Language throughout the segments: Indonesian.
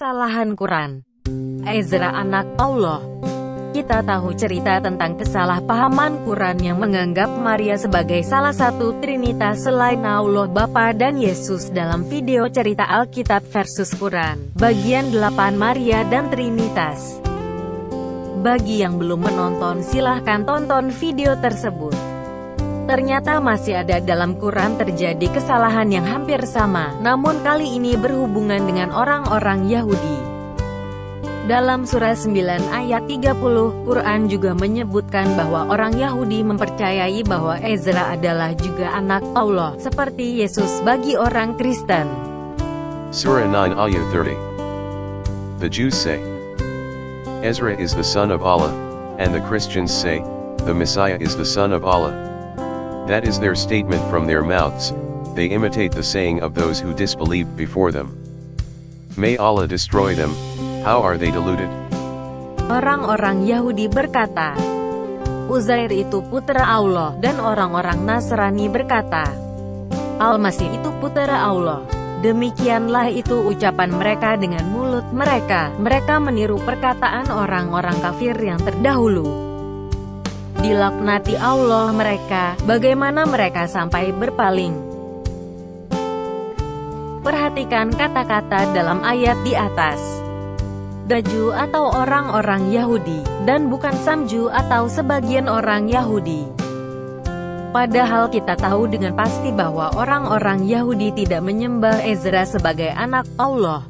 Kesalahan Quran. Ezra anak Allah. Kita tahu cerita tentang kesalahpahaman Quran yang menganggap Maria sebagai salah satu Trinitas selain Allah Bapa dan Yesus dalam video cerita Alkitab versus Quran, bagian 8 Maria dan Trinitas. Bagi yang belum menonton silahkan tonton video tersebut. Ternyata masih ada dalam Quran terjadi kesalahan yang hampir sama, namun kali ini berhubungan dengan orang-orang Yahudi. Dalam surah 9 ayat 30, Quran juga menyebutkan bahwa orang Yahudi mempercayai bahwa Ezra adalah juga anak Allah, seperti Yesus bagi orang Kristen. Surah 9 ayat 30. The Jews say, Ezra is the son of Allah, and the Christians say, the Messiah is the son of Allah. That is their statement from their mouths. They imitate the saying of those who disbelieved before them. May Allah destroy them. How are they deluded? Orang-orang Yahudi berkata, Uzair itu putra Allah, dan orang-orang Nasrani berkata, Al-Masih itu putra Allah. Demikianlah itu ucapan mereka dengan mulut mereka. Mereka meniru perkataan orang-orang kafir yang terdahulu. Dilaknati Allah mereka, bagaimana mereka sampai berpaling. Perhatikan kata-kata dalam ayat di atas. Daju atau orang-orang Yahudi, dan bukan Samju atau sebagian orang Yahudi. Padahal kita tahu dengan pasti bahwa orang-orang Yahudi tidak menyembah Ezra sebagai anak Allah.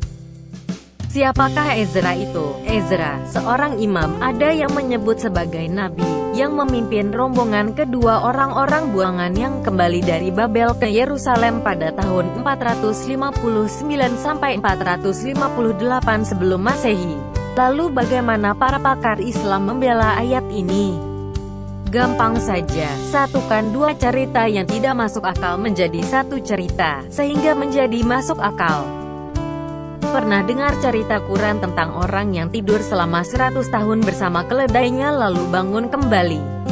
Siapakah Ezra itu? Ezra, seorang imam, ada yang menyebut sebagai nabi, yang memimpin rombongan kedua orang-orang buangan yang kembali dari Babel ke Yerusalem pada tahun 459–458 sebelum Masehi. Lalu bagaimana para pakar Islam membela ayat ini? Gampang saja, satukan dua cerita yang tidak masuk akal menjadi satu cerita, sehingga menjadi masuk akal. Pernah dengar cerita Quran tentang orang yang tidur selama 100 tahun bersama keledainya lalu bangun kembali?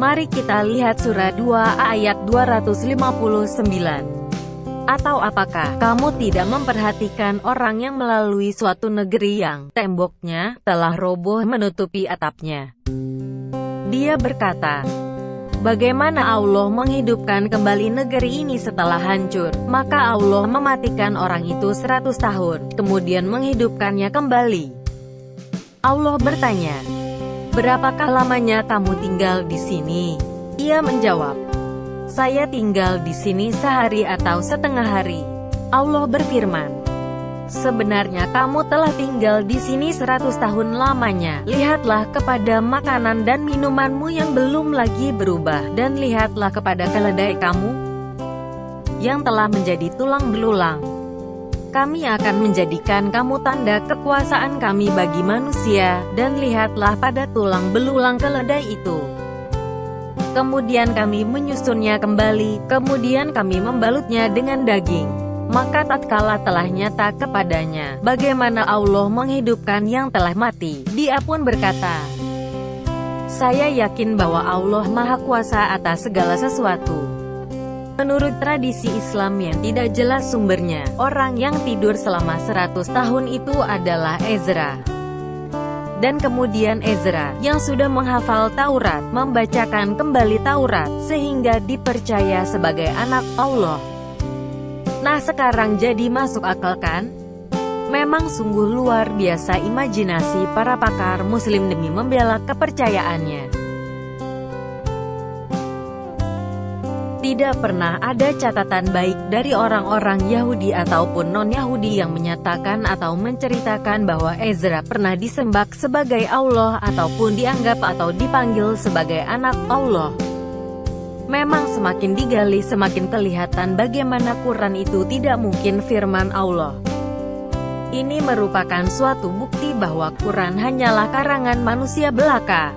Mari kita lihat surah 2 ayat 259. Atau apakah kamu tidak memperhatikan orang yang melalui suatu negeri yang temboknya telah roboh menutupi atapnya? Dia berkata, bagaimana Allah menghidupkan kembali negeri ini setelah hancur? Maka Allah mematikan orang itu 100 tahun, kemudian menghidupkannya kembali. Allah bertanya, berapakah lamanya kamu tinggal di sini? Ia menjawab, saya tinggal di sini sehari atau setengah hari. Allah berfirman, sebenarnya kamu telah tinggal di sini 100 tahun lamanya. Lihatlah kepada makanan dan minumanmu yang belum lagi berubah, dan lihatlah kepada keledai kamu yang telah menjadi tulang belulang. Kami akan menjadikan kamu tanda kekuasaan kami bagi manusia, dan lihatlah pada tulang belulang keledai itu. Kemudian kami menyusunnya kembali, kemudian kami membalutnya dengan daging. Maka tatkala telah nyata kepadanya bagaimana Allah menghidupkan yang telah mati, dia pun berkata, saya yakin bahwa Allah Maha Kuasa atas segala sesuatu. Menurut tradisi Islam yang tidak jelas sumbernya, orang yang tidur selama 100 tahun itu adalah Ezra. Dan kemudian Ezra, yang sudah menghafal Taurat, membacakan kembali Taurat, sehingga dipercaya sebagai anak Allah. Nah sekarang jadi masuk akal kan? Memang sungguh luar biasa imajinasi para pakar muslim demi membela kepercayaannya. Tidak pernah ada catatan baik dari orang-orang Yahudi ataupun non-Yahudi yang menyatakan atau menceritakan bahwa Ezra pernah disembah sebagai Allah ataupun dianggap atau dipanggil sebagai anak Allah. Memang semakin digali semakin kelihatan bagaimana Quran itu tidak mungkin firman Allah. Ini merupakan suatu bukti bahwa Quran hanyalah karangan manusia belaka.